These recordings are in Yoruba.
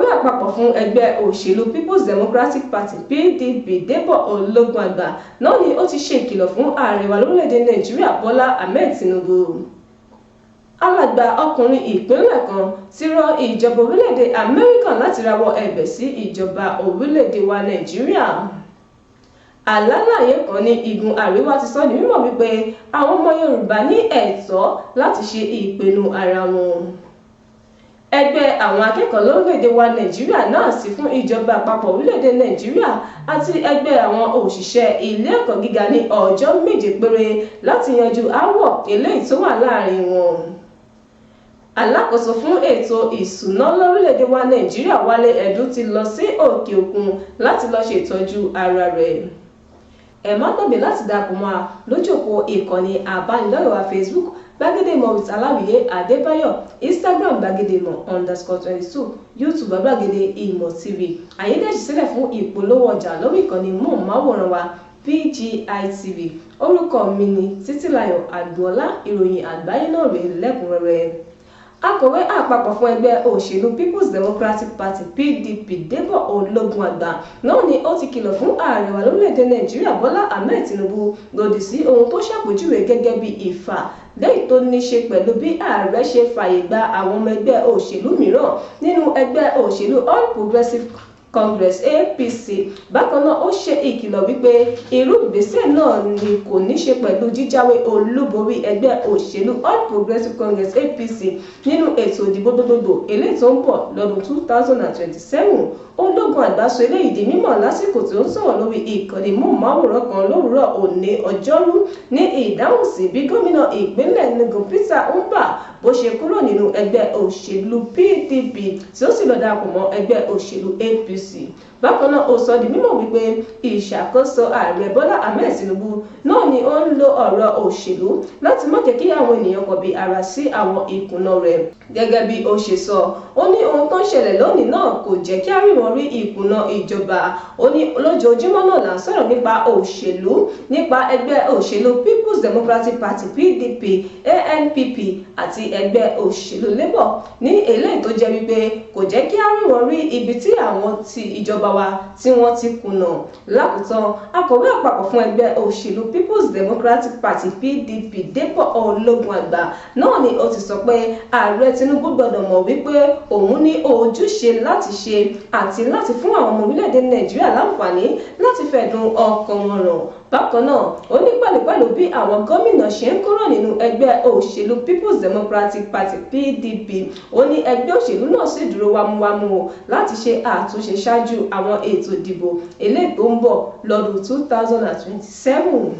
akọ̀wé àpapọ̀ fún ẹgbẹ́ òṣèlú People's Democratic Party PDP Débọ̀ Ológunàgbà náà ni ó ti ṣe ìkìlọ̀ fún ààrẹ wa lórílẹ̀‐èdè Nàìjíríà Bọ́lá Ahmed Tinubu. Alàgbà ọkùnrin ìpínlẹ̀ kan ti rọ ìjọba orílẹ̀‐èdè Amẹ́ríkà láti rawọ́ ẹ̀bẹ̀ sí ìjọba orílẹ̀‐èdè wa Nàìjíríà. Alálàyé kan ní igun àríwá ti sọ ní mímọ̀ wípé àwọn ọmọ Yorùbá ní ẹ̀tọ́ láti ṣe ìpinnu ara wọn. Ẹgbẹ́ àwọn akẹ́kọ̀ọ́ lórílẹ̀‐èdè wa Nàìjíríà náà sì fún ìjọba àpapọ̀ orílẹ̀‐èdè Nàìjíríà àti ẹgbẹ́ àwọn òṣìṣẹ́ ilé ẹ̀kọ́ gíga ní ọjọ́ 7 péré láti yanjú aáwọ̀ eléyìí tó wà láàrin wọn. Alákòóso fún ètò ìṣúná lórílẹ̀‐èdè wa Nàìjíríà Wálé Ẹ̀dùn ti lọ sí òkè òkun láti lọ ṣètọ́jú ara rẹ̀. Ẹ má gbàgbé láti darapọ̀ mọ́ wa lójú òpó ìkànnì àbánidọ́rẹ̀ẹ́ wa Facebook Gbàgede Ìmọ̀ with Aláwìyé Adébáyọ̀, Instagram Gbàgede Ìmọ̀ _22, YouTube Gbàgede Ìmọ̀ TV. Àyè dẹ̀ ṣí sílẹ̀ fún ìpolówó ọjà lórí ìkànnì móhùnmáwòrán wa BGI TV. Orúkọ mi ni Títílayọ̀ Àgbọ̀ọ́lá. Ìròyìn àgbáyé náà rèé lẹ́kùnrẹ́rẹ́. Akọ̀wé àpapọ̀ fún ẹgbẹ́ òṣèlú People's Democratic Party PDP Débọ̀ Ológunàgbà náà ni ó ti kìlọ̀ fún ààrẹ wa lórílẹ̀‐èdè Nàìjíríà Bọ́lá Ahmed Tinubu lòdì sí ohun tó ṣàpèjúwe gẹ́gẹ́ bí ìfà lẹ́yìn tó ní ṣe pẹ̀lú bí ààrẹ ṣe fààyè gba àwọn ọmọ ẹgbẹ́ òṣèlú mìíràn nínú ẹgbẹ́ òṣèlú All Progressives Congress APC. Bákan náà ó ṣe ìkìlọ̀ wípé irú ìgbésẹ̀ náà ni kò ní ṣe pẹ̀lú jíjáwé olúborí ẹgbẹ́ òṣèlú All Progressives Congress APC nínú ètò ìdìbò gbogbogbò eléyìí tó ń bọ̀ lọ́dún 2027. Ológunàgbà sọ eléyìí di mímọ̀ lásìkò tí ó ń sọ̀rọ̀ lórí ìkànnì móhùnmáwòrán kan lówùúrọ̀ òní ọjọ́rú ní ìdáhùn sí bí gómìnà ìpínlẹ̀ Enugu Peter Mbah bó ṣe kúrò nínú ẹgbẹ́ òṣèlú PDP tí ó sì lọ darapọ̀ mọ́ ẹgbẹ́ òṣèlú APC. Bákan náà ó sọ di mímọ̀ wípé ìṣàkóso ààrẹ Bọ́lá Ahmed Tinubu náà ni ó ń lo ọ̀rọ̀ òṣèlú láti má jẹ́ kí àwọn ènìyàn kọbi ara sí àwọn ìkùnà rẹ̀. Gẹ́gẹ́ bí ó ṣe sọ, ó ní ohun tó ń ṣẹlẹ̀ lónìí náà kò jẹ́ kí á rí wọn rí ìkùnà ìjọba. Ó ní lójoojúmọ́ náà là ń sọ̀rọ̀ nípa òṣèlú, nípa ẹgbẹ́ òṣèlú People's Democratic Party PDP, ANPP àti ẹgbẹ́ òṣèlú Labour ní eléyìí tó jẹ́ wípé kò jẹ́ kí á rí wọn rí ibi tí àwọn ti ìjọba wa tí wọ́n ti kùnà. Lákòótán, akọ̀wé àpapọ̀ fún ẹgbẹ́ òṣèlú People's Democratic Party PDP Débọ̀ Ológunàgbà náà ni ó ti sọ pé ààrẹ Tinubu gbọ́dọ̀ mọ̀ wípé òun ní ojúṣe láti ṣe àti láti fún àwọn ọmọ orílẹ̀-èdè Nàìjíríà láǹfààní láti fẹ̀dùn ọkàn wọn rọ̀. Bákan náà ó ní pẹ̀lú bí àwọn gómìnà ṣe ń kúrò nínú ẹgbẹ́ òṣèlú People's Democratic Party PDP, ó ní ẹgbẹ́ òṣèlú náà sì dúró wámúwámú o láti ṣe àtúnṣe ṣáájú àwọn ètò ìdìbò eléyìí tó ń bọ̀ lọ́dún 2027.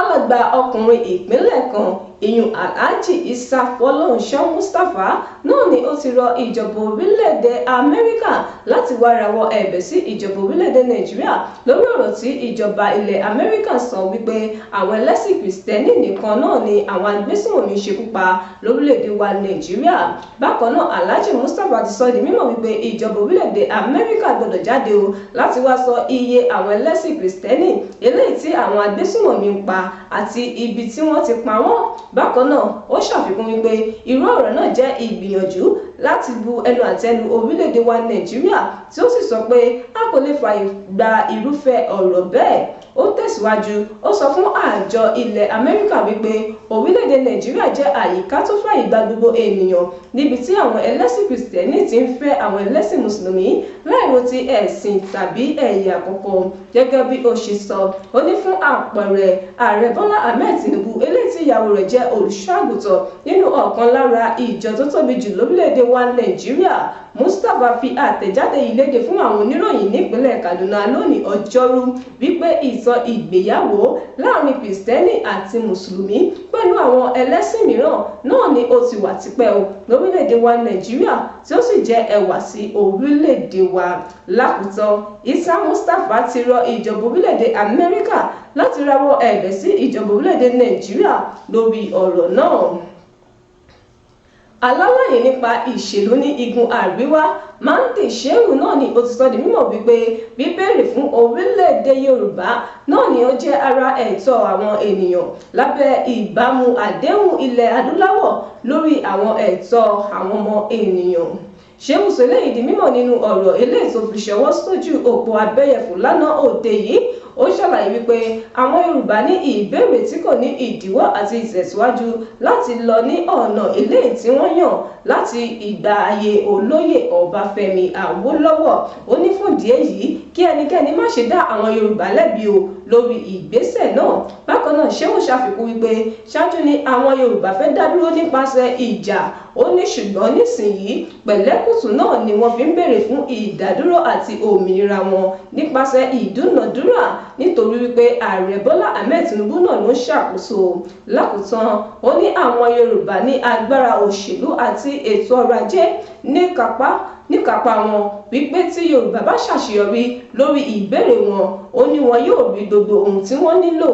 Alàgbà ọkùnrin ìpínlẹ̀ kan ìyún Alhaji Isa Fọlọ́runṣọ́ Mustapha náà ni ó ti rọ ìjọba orílẹ̀-èdè Amẹ́ríkà láti wá rawọ́ ẹ̀bẹ̀ sí ìjọba orílẹ̀-èdè Nàìjíríà lórí ọ̀rọ̀ tí ìjọba ilẹ̀ Amẹ́ríkà sọ wípé àwọn ẹlẹ́sìn Kìrìsìtẹ́nì nìkan náà ni àwọn agbésùnmọ̀mí ṣekú pa lórílẹ̀-èdè wa Nàìjíríà. Bákan náà Alhaji Mustapha ti sọ di mímọ̀ wípé ìjọba orílẹ̀-èdè Amẹ́ríkà gbọdọ̀ jáde o láti wá sọ iye àwọn ẹlẹ́sìn Kìrìsìtẹ́nì eléyìí tí àwọn agbésùnmọ̀mí ń pa àti ibi tí wọ́n ti pa wọ́n. Bákan náà ó ṣàfikún wípé irú ọ̀rọ̀ náà jẹ́ ìgbìyànjú láti bu ẹnu àtẹ́ lu orílẹ̀-èdè wa Nàìjíríà tí ó sì sọ pé a kò lè fààyè gba irúfẹ́ ọ̀rọ̀ bẹ́ẹ̀. Ó tẹ̀síwájú, ó sọ fún àjọ ilẹ̀ Amẹ́ríkà wípé orílẹ̀-èdè Nàìjíríà jẹ́ àyíká tó fààyè gba gbogbo ènìyàn níbi tí àwọn ẹlẹ́sìn Kìrìsìtẹ́nì ti ń fẹ́ àwọn ẹlẹ́sìn Mùsùlùmí láìro ti ẹ̀sìn tàbí ẹ̀yà kankan. Gẹ́gẹ́ bí ó ṣe sọ, ó ní fún àpẹẹrẹ ààrẹ Bọ́lá Ahmed Tinubu eléyìí tí ìyàwó rẹ̀ jẹ́ olùṣọ́-àgùntàn nínú ọ̀kan lára ìjọ tó tóbi jù lórílẹ̀-èdè wa Nàìjíríà. Mustapha fi àtẹ̀jáde yìí léde fún àwọn oníròyìn nípínlẹ̀ Kaduna lónìí ọjọ́rú wípé ìtàn ìgbéyàwó láàrin Kìrìsìtẹ́nì àti Mùsùlùmí pẹ̀lú àwọn ẹlẹ́sìn mìíràn náà ni ó ti wà tipẹ́ o lórílẹ̀-èdè wa Nàìjíríà tí ó sì jẹ́ ẹwà sí orílẹ̀-èdè wa. Lákòótán, Isa Mustapha ti rọ ìjọba orílẹ̀-èdè Amẹ́ríkà láti rawọ́ ẹ̀bẹ̀ sí ìjọba orílẹ̀-èdè Nàìjíríà lórí ọ̀rọ̀ náà. Alálàyé nípa ìṣèlú ní igun àríwá Mande Shehu náà ni ó ti sọ di mímọ̀ wípé bíbèrè fún orílẹ̀-èdè Yorùbá náà ni ó jẹ́ ara ẹ̀tọ́ àwọn ènìyàn lábẹ́ ìbámu àdéhùn ilẹ̀ adúláwọ̀ lórí àwọn ẹ̀tọ́ àwọn ọmọ ènìyàn. Shehu sọ eléyìí di mímọ̀ nínú ọ̀rọ̀ eléyìí tó fi ṣọwọ́ sójú òpó abẹ́yẹfò lánàá òde yìí. Ó ṣàlàyé wípé àwọn Yorùbá ní ìbéèrè tí kò ní ìdíwọ́ àti ìtẹ̀síwájú láti lọ ní ọ̀nà eléyìí tí wọ́n yàn láti ìgbà ayé olóyè Ọbáfẹ́mi Awólọ́wọ̀. Ó ní fún ìdí èyí kí ẹnikẹ́ni má ṣe dá àwọn Yorùbá lẹ́bi o lórí ìgbésẹ̀ náà. Bákan náà Shehu ṣàfikún wípé ṣáájú ni àwọn Yorùbá fẹ́ dá dúró nípasẹ̀ ìjà. Ó ní ṣùgbọ́n nísìnyí pẹ̀lẹ́kùtù náà ni wọ́n fi ń béèrè fún ìdádúró àti òmìnira wọn nípasẹ̀ ìdúnàdúrà nítorí wípé ààrẹ Bọ́lá Ahmed Tinubu náà ló ń ṣàkóso. Lákòótán ó ní àwọn Yorùbá ní agbára òṣèlú àti ètò ọrọ̀ ajé níkápá wọn wípé tí Yorùbá bá ṣàṣeyọrí lórí ìbéèrè wọn ó ní wọn yóò rí gbogbo ohun tí wọ́n nílò.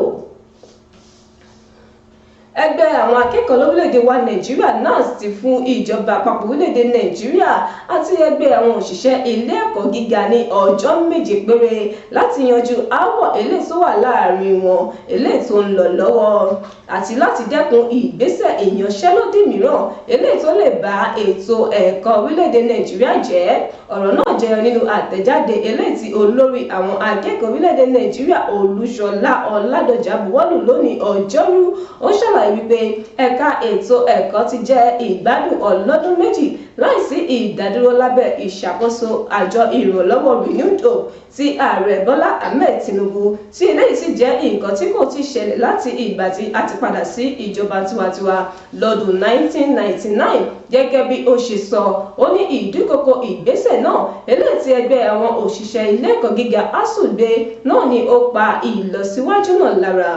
Ẹgbẹ́ àwọn akẹ́kọ̀ọ́ lórílẹ̀‐èdè wa Nàìjíríà NANS ti fún ìjọba àpapọ̀ orílẹ̀‐èdè Nàìjíríà àti ẹgbẹ́ àwọn òṣìṣẹ́ ilé ẹ̀kọ́ gíga ní ọjọ́ 7 péré láti yanjú aáwọ̀ eléyìí tó wà láàrin wọn eléyìí tó ń lọ lọ́wọ́ àti láti dẹ́kun ìgbésẹ̀ ìyanṣẹ́lódì mìíràn eléyìí tó lè ba ètò ẹ̀kọ́ orílẹ̀‐èdè Nàìjíríà jẹ́. Ọ̀rọ̀ náà jẹyọ nínú àtẹ̀jáde eléyìí tí olórí àwọn akẹ́kọ̀ọ́ orílẹ̀‐èdè Nàìjíríà Olúṣọlá Ọládọ̀jà buwọ́lù lónìí Ọjọ́rú. Ó ṣàlàyé wípé ẹ̀ka ètò ẹ̀kọ́ ti jẹ́ ìgbádùn ọlọ́dún méjì láìsí ìdádúró lábẹ́ ìṣàkóso àjọ ìrànlọ́wọ́ Renewed Hope ti ààrẹ Bọ́lá Ahmed Tinubu tí eléyìí sì jẹ́ nǹkan tí kò ti ṣẹlẹ̀ láti ìgbà tí a ti padà sí ìjọba tiwantiwa lọ́dún 1999 gẹ́gẹ́ bí ó ṣe sọ. Ó ní ìdúkokò ìgbésẹ̀ náà eléyìí tí ẹgbẹ́ àwọn òṣìṣẹ́ ilé ẹ̀kọ́ gíga ASUU gbé náà ni ó pa ìlọsíwájú náà lára.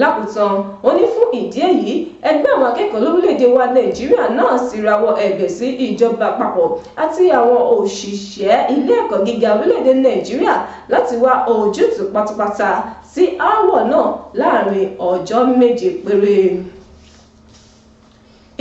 Lákòótán ó ní fún ìdí èyí ẹgbẹ́ àwọn akẹ́kọ̀ọ́ lórílẹ̀‐èdè wa Nàìjíríà náà sì rawọ́ ẹ̀bẹ̀ sí ìjọba àpapọ̀ àti àwọn òṣìṣẹ́ ilé ẹ̀kọ́ gíga orílẹ̀‐èdè Nàìjíríà láti wá ojútùú pátápátá sí aáwọ̀ náà láàrin ọjọ́ 7 péré.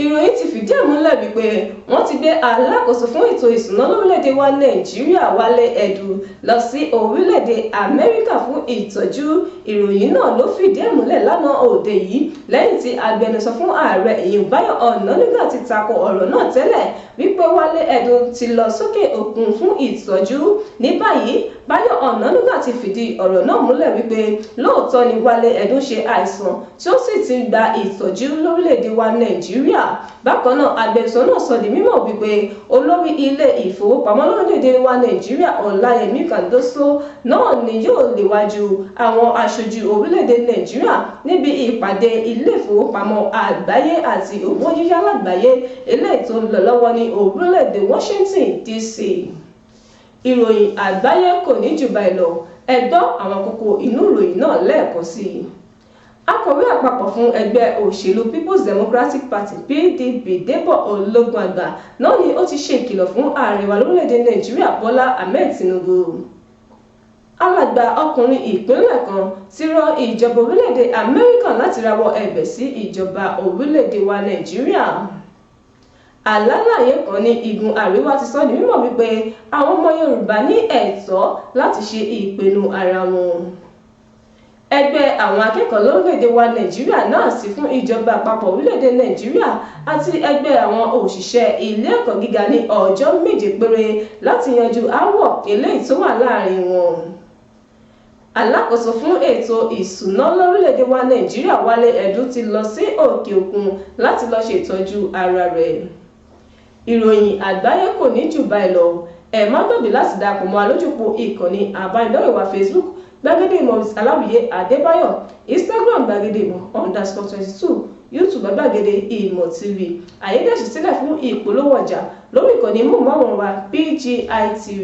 Ìròyìn ti fìdí ẹ̀ múlẹ̀ wípé wọ́n ti gbé alákòóso fún ètò ìṣúná lórílẹ̀‐èdè wa Nàìjíríà Wálé Ẹ̀dùn lọ sí orílẹ̀‐èdè Amẹ́ríkà fún ìtọ́jú. Ìròyìn náà ló fìdí ẹ̀ múlẹ̀ lánàá òde yìí lẹ́yìn tí agbẹnusọ fún ààrẹ Báyọ̀ Ọ̀nànúgà ti tako ọ̀rọ̀ náà tẹ́lẹ̀ wípé Wálé Ẹ̀dùn ti lọ sókè òkun fún ìtọ́jú. Ní báyìí Báyọ̀ Ọ̀nànúgà ti fìdí ọ̀rọ̀ náà múlẹ̀ wípé lóòótọ́ ni Wálé Ẹ̀dùn ṣe àìsàn tí ó sì ti gba ìtọ́jú lórílẹ̀‐èdè wa Nàìjíríà. Bákan náà agbẹnusọ náà sọ di mímọ̀ wípé olórí ilé ìfowópamọ́ lórílẹ̀‐èdè wa Nàìjíríà Ọláyẹmí Kàndóso náà ni yóò léwájú àwọn aṣojú orílẹ̀‐èdè Nàìjíríà níbi ìpàdé ilé ìfowópamọ́ àgbáyé àti owó yíyá lágbàáyé eléyìí tó ń lọ lọ́wọ́ ní orílẹ̀‐èdè Washington DC. Ìròyìn àgbáyé kò ní jù báyìí lọ. Ẹ gbọ́ àwọn kókó inú ìròyìn náà lẹ́ẹ̀kan sí i. Akọ̀wé àpapọ̀ fún ẹgbẹ́ òṣèlú People's Democratic Party PDP Débọ̀ Ológunàgbà náà ni ó ti ṣe ìkìlọ̀ fún ààrẹ wa lórílẹ̀‐èdè Nàìjíríà Bọ́lá Ahmed Tinubu. Alàgbà ọkùnrin ìpínlẹ̀ kan ti rọ ìjọba orílẹ̀‐èdè Amẹ́ríkà láti rawọ́ ẹ̀bẹ̀ sí ìjọba orílẹ̀‐èdè wa Nàìjíríà. Alálàyé kan ní igun àríwá ti sọ ní mímọ̀ wípé àwọn ọmọ Yorùbá ní ẹ̀tọ́ láti ṣe ìpinnu ara wọn. Ẹgbẹ́ àwọn akẹ́kọ̀ọ́ lórílẹ̀‐èdè wa Nàìjíríà náà sì fún ìjọba àpapọ̀ orílẹ̀‐èdè Nàìjíríà àti ẹgbẹ́ àwọn òṣìṣẹ́ ilé ẹ̀kọ́ gíga ní ọjọ́ 7 péré láti yanjú aáwọ̀ eléyìí tó wà láàrin wọn. Alákòóso fún ètò ìṣúná lórílẹ̀‐èdè wa Nàìjíríà Wálé Ẹ̀dùn ti lọ sí òkè òkun láti lọ ṣètọ́jú ara rẹ̀. Ìròyìn àgbáyé kò ní jù báyìí lọ. Ẹ má gbàgbé láti darapọ̀ mọ́ alójúpọ̀ ìkànnì àbánidọ́rẹ̀ẹ́ wa Facebook Gbàgede Ìmọ̀ with Aláwìyé Adébáyọ̀, Instagram Gbàgede Ìmọ̀ _22, YouTube Gbàgede Ìmọ̀ TV. Àyédèsí sílẹ̀ fún ìpolówó ọjà lórí ìkànnì móhùnmáwòrán wa BGI TV.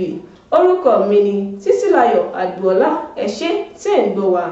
Orúkọ mi ni Títílayọ̀ Àgbọ̀ọ́lá. Ẹ ṣé tí ẹ̀ ń gbọ́ wa.